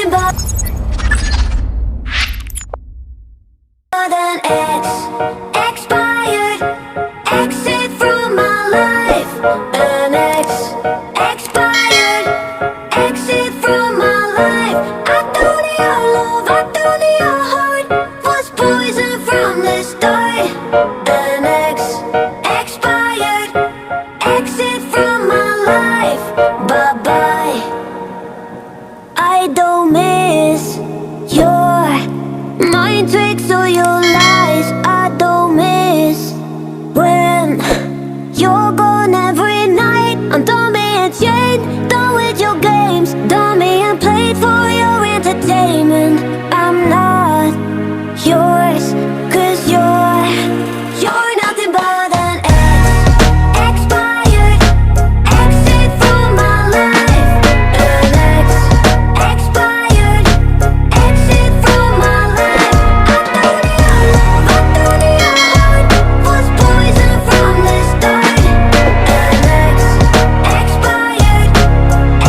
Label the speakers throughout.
Speaker 1: nothing but an ex, expired, exit from my life. An ex, expired, exit from my life. I thought your love, I thought your heart was poison from the start. An ex, expired, exit from my life. Bye bye. I don't miss your mind tricks or your lies. I don't miss when you're gone every night. I'm done being chained, done with your games, done being played for your entertainment. I'm not yours, 'cause you're nothing but an ex, expired, exit from my life. An ex, expired, exit from my life. I thought your love, I thought your heart was poison from the start. An ex, expired,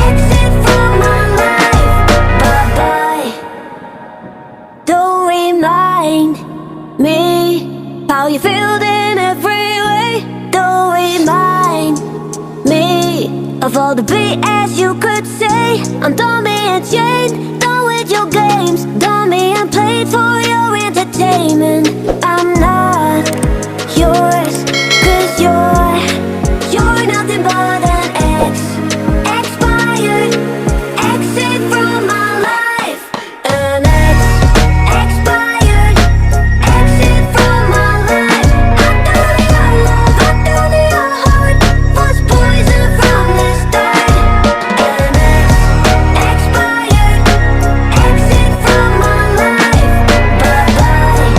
Speaker 1: exit from my life. Bye bye. Don't remind me how you feel in every way. Don't remind me of all the BS you could say. I'm done being chained, done with your games, done being played for your entertainment. I'm not yours, 'cause you're nothing but an ex, expired, exit from my life. An ex, expired, exit from my life. I thought your love, I thought your heart was poison from the start. An ex, expired, exit from my life. Bye bye.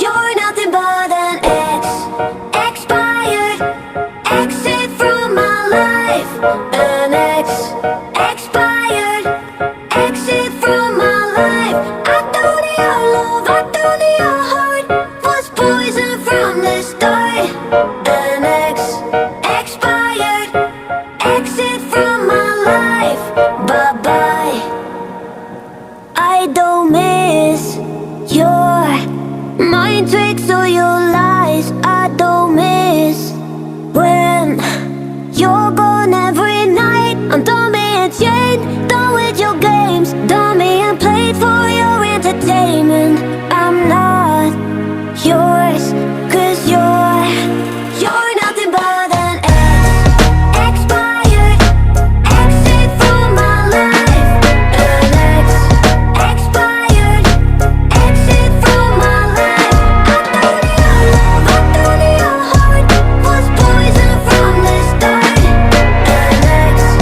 Speaker 1: You're nothing but an ex, expired, exit from my life. An ex, expired, exit from my life. I thought your love, I thought your heart was poison from the start.